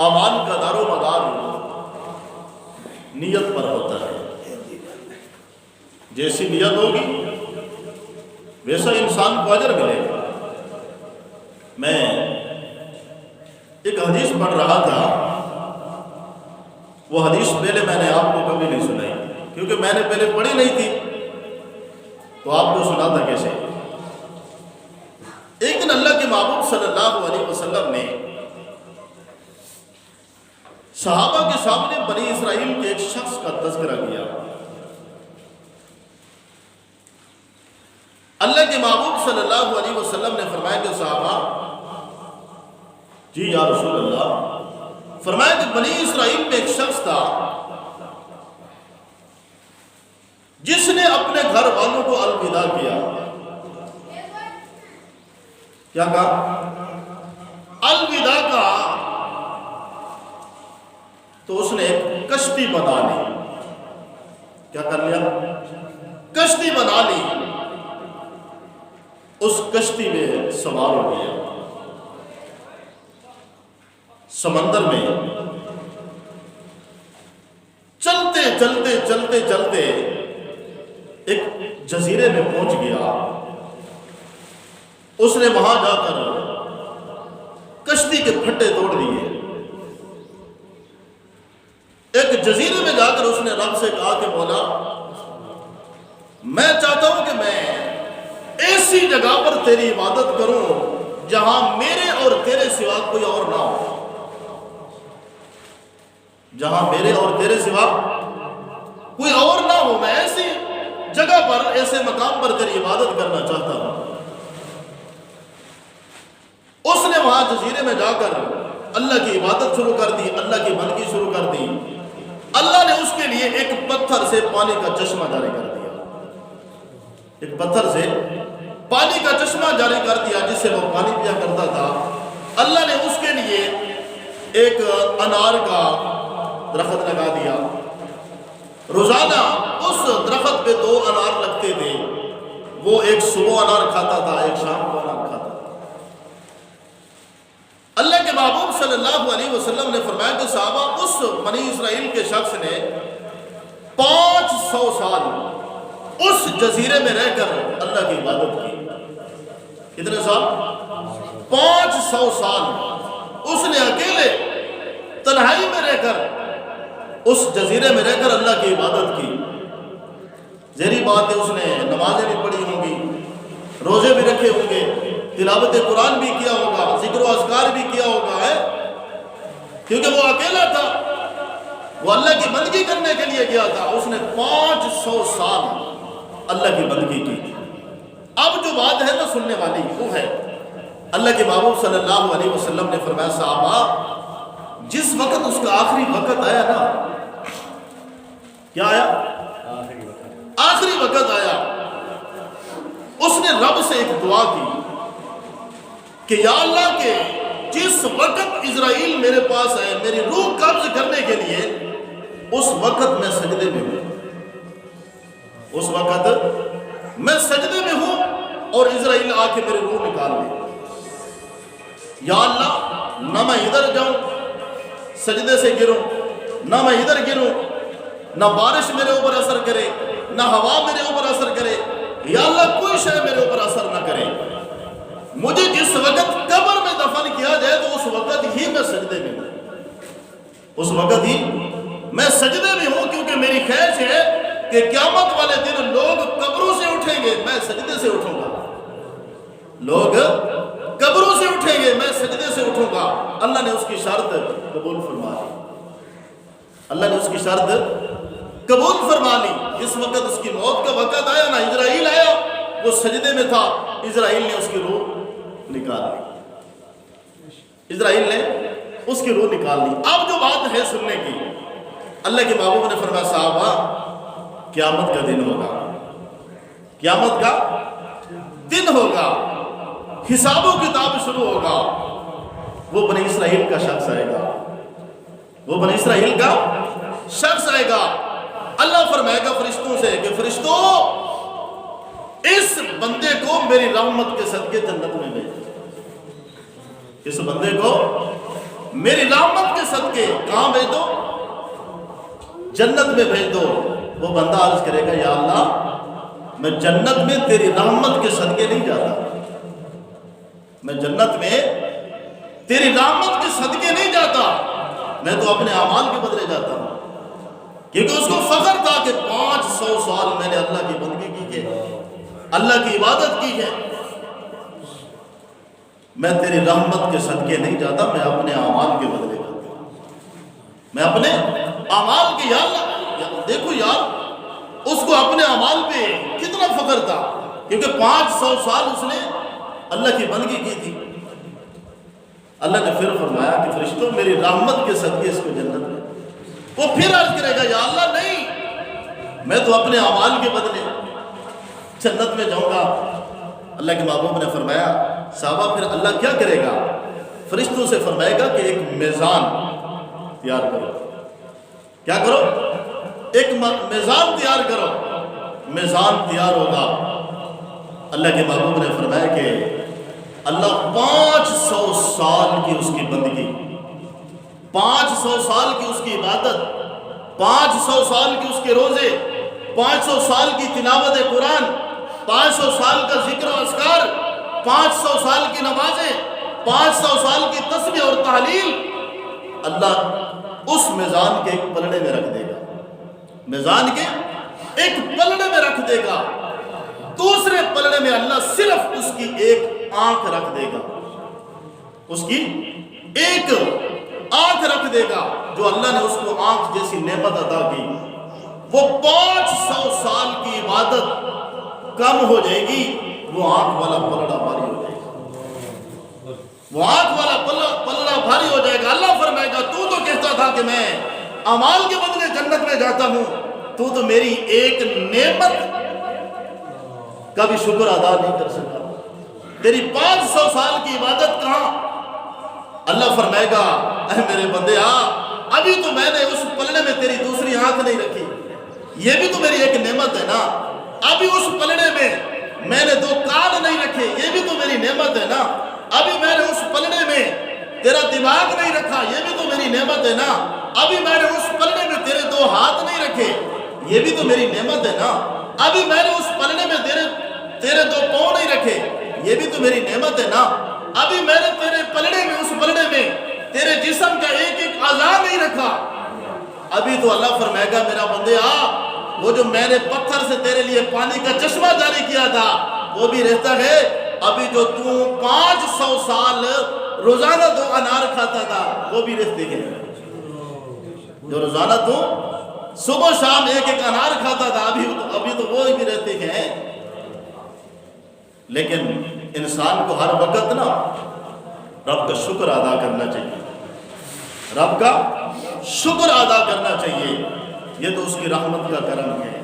اعمال کا دار و مدار نیت پر ہوتا ہے. جیسی نیت ہوگی ویسا انسان کو اجر ملے گا. میں ایک حدیث پڑھ رہا تھا، وہ حدیث پہلے میں نے آپ کو کبھی نہیں سنائی کیونکہ میں نے پہلے پڑھی نہیں تھی، تو آپ کو سنا تھا کیسے. ایک دن اللہ کے محبوب صلی اللہ علیہ وسلم نے صحابہ کے سامنے بنی اسرائیل کے ایک شخص کا تذکرہ کیا. اللہ کے محبوب صلی اللہ علیہ وسلم نے فرمایا کہ صحابہ، جی یا رسول اللہ، فرمایا کہ بنی اسرائیل میں ایک شخص تھا جس نے اپنے گھر والوں کو الوداع کیا. کیا کہا؟ الوداع کہا. تو اس نے ایک کشتی بنا لی. کیا کر لیا؟ کشتی بنا لی. اس کشتی میں سوار ہو گیا. سمندر میں چلتے چلتے چلتے چلتے ایک جزیرے میں پہنچ گیا. اس نے وہاں جا کر کشتی کے پھٹے توڑ دیے. ایک جزیرے میں جا کر اس نے رب سے کہا کہ مولا، میں چاہتا ہوں کہ میں ایسی جگہ پر تیری عبادت کروں جہاں میرے اور تیرے سوا کوئی اور نہ ہو. جہاں میرے اور تیرے سوا کوئی اور نہ ہو، میں ایسی جگہ پر، ایسے مقام پر تیری عبادت کرنا چاہتا ہوں. اس نے وہاں جزیرے میں جا کر اللہ کی عبادت شروع کر دی، اللہ کی بندگی شروع کر دی. اللہ نے اس کے لیے ایک پتھر سے پانی کا چشمہ جاری کر دیا. ایک پتھر سے پانی کا چشمہ جاری کر دیا جس سے وہ پانی پیا کرتا تھا. اللہ نے اس کے لیے ایک انار کا درخت لگا دیا. روزانہ اس درخت پہ 2 انار لگتے تھے. وہ ایک صبح انار کھاتا تھا، ایک شام کو انار کھاتا تھا. اللہ کے محبوب صلی اللہ علیہ وسلم نے فرمایا کہ صحابہ، اس بنی اسرائیل کے شخص نے 500 سال اس جزیرے میں رہ کر اللہ کی عبادت کی. کتنے سال؟ 500 سال اس نے اکیلے تنہائی میں رہ کر، اس جزیرے میں رہ کر اللہ کی عبادت کی. ظاہری بات ہے اس نے نمازیں بھی پڑھی ہوں گی، روزے بھی رکھے ہوں گے، تلاوت قرآن بھی کیا ہوگا، ذکر و اذکار بھی کیا ہوگا ہے، کیونکہ وہ اکیلا تھا، وہ اللہ کی بندگی کرنے کے لیے گیا تھا. اس نے 500 سال اللہ کی بندگی کی. اب جو بات ہے نا سننے والی وہ ہے، اللہ کے محبوب صلی اللہ علیہ وسلم نے فرمایا صحابہ، جس وقت اس کا آخری وقت آیا نا، کیا آیا؟ آخری وقت آیا. اس نے رب سے ایک دعا کی کہ یا اللہ کے جس وقت اسرائیل میرے پاس آئے میری روح قبض کرنے کے لیے، اس وقت میں سجدے میں ہوں. اس وقت میں سجدے میں ہوں اور اسرائیل آ کے میری روح نکال لے. یا اللہ، نہ میں ادھر جاؤں سجدے سے گروں، نہ میں ادھر گروں، نہ بارش میرے اوپر اثر کرے، نہ ہوا میرے اوپر اثر کرے. یا اللہ کوئی شے میرے اوپر اثر نہ کرے. مجھے جس وقت قبر میں دفن کیا جائے تو اس وقت ہی میں سجدے میں ہوں. اس وقت ہی میں سجدے میں ہوں، کیونکہ میری خواہش ہے کہ قیامت والے دن لوگ قبروں سے اٹھیں گے، میں سجدے سے اٹھوں گا. لوگ قبروں سے اٹھیں گے، میں سجدے سے اٹھوں گا. اللہ نے اس کی شرط قبول فرما لی. اللہ نے اس کی شرط قبول فرما لی. جس وقت اس کی موت کا وقت آیا نا، اسرائیل آیا، وہ سجدے میں تھا، اسرائیل نے اس کی روح نکال لی. اسرائیل نے اس کی روح نکال لی. اب جو بات ہے سننے کی، اللہ کے محبوب نے فرمایا صحابہ، قیامت کا دن ہوگا، قیامت کا دن ہوگا، حساب و کتاب شروع ہوگا. وہ بنی اسرائیل کا شخص آئے گا، وہ بنی اسرائیل کا شخص آئے گا. اللہ فرمائے گا فرشتوں سے کہ فرشتوں، اس بندے کو میری رحمت کے صدقے جنت میں بھیجو. اس بندے کو میری رحمت کے صدقے کہاں بھیج دو؟ جنت میں بھیج دو۔ وہ بندہ عرض کرے گا یا اللہ میں جنت میں تیری رحمت کے صدقے نہیں جاتا، میں جنت میں تیری رحمت کے صدقے نہیں جاتا، میں تو اپنے اعمال کے بدلے جاتا ہوں۔ کیونکہ اس کو فخر تھا کہ 500 سال میں نے اللہ کی بندگی کی ہے، اللہ کی عبادت کی ہے، میں تیری رحمت کے صدقے نہیں جاتا، میں اپنے اعمال کے بدلے جاتا ہوں، میں اپنے اعمال کے۔ یا اللہ دیکھو یار، اس کو اپنے اعمال پہ کتنا فخر تھا، کیونکہ 500 سال اس نے اللہ کی بندگی کی تھی۔ اللہ نے پھر فرمایا کہ فرشتوں میری رحمت کے صدقے اس کو جنت میں۔ وہ پھر عرض کرے گا یا اللہ نہیں، میں تو اپنے اعمال کے بدلے جنت میں جاؤں گا۔ اللہ کے محبوب نے فرمایا صحابہ پھر اللہ کیا کرے گا؟ فرشتوں سے فرمائے گا کہ ایک میزان تیار کرو۔ کیا کرو؟ ایک میزان تیار کرو۔ میزان تیار ہوگا۔ اللہ کے محبوب نے فرمایا کہ اللہ 500 سال کی اس کی بندگی، 500 سال کی اس کی عبادت، 500 سال کی اس کے روزے، 500 سال کی تلاوت قرآن، 500 سال کا ذکر و اذکار، 500 سال کی نمازیں، 500 سال کی تسبیح اور تحلیل، اللہ اس میزان کے ایک پلڑے میں رکھ دے گا، میزان کے ایک پلڑے میں رکھ دے گا۔ دوسرے پلڑے میں اللہ صرف اس کی ایک آنکھ رکھ دے گا، اس کی ایک آنکھ رکھ دے گا، جو اللہ نے اس کو آنکھ جیسی نعمت عطا کی۔ وہ 500 سال کی عبادت کم ہو جائے گی، وہ آنکھ والا پلڑا بھاری ہو جائے گا، وہ آنکھ والا پلڑا بھاری ہو جائے گا۔ اللہ فرمائے گا تو کہتا تھا کہ میں اعمال کے بدلے جنت میں جاتا ہوں، تو میری ایک نعمت کا بھی شکر ادا نہیں کر سکا، تیری 500 سال کی عبادت کہاں؟ اللہ فرمائے گا اے میرے بندے ابھی تو میں نے اس پلڑے میں تیری دوسری آنکھ نہیں رکھی، یہ بھی تو میری ایک نعمت ہے نا۔ ابھی اس پلڑے میں نے 2 کان نہیں رکھے، یہ بھی تو میری نعمت ہے نا۔ ابھی میں نے اس پلڑے میں تیرا دماغ نہیں رکھا، یہ بھی تو میری نعمت ہے نا۔ ابھی میں نے اس پلڑے میں تیرے 2 ہاتھ نہیں رکھے، یہ بھی تو میری نعمت ہے نا۔ ابھی میں نے اس پلڑے میں تیرے 2 پاؤں نہیں رکھے، یہ بھی تو میری نعمت ہے نا۔ ابھی میں نے تیرے پلڑے میں، اس پلڑے میں تیرے جسم کا ایک ایک اعضاء نہیں رکھا۔ ابھی تو اللہ فرمائے گا میرا بندے وہ جو میں نے پتھر سے تیرے لیے پانی کا چشمہ جاری کیا تھا وہ بھی رہتا ہے۔ ابھی جو تو 500 سال روزانہ 2 انار کھاتا تھا وہ بھی رہتے ہیں، جو روزانہ تو صبح شام ایک ایک انار کھاتا تھا ابھی تو وہ بھی رہتے ہیں۔ لیکن انسان کو ہر وقت نا رب کا شکر ادا کرنا چاہیے، رب کا شکر ادا کرنا چاہیے، یہ تو اس کی رحمت کا کرم ہے۔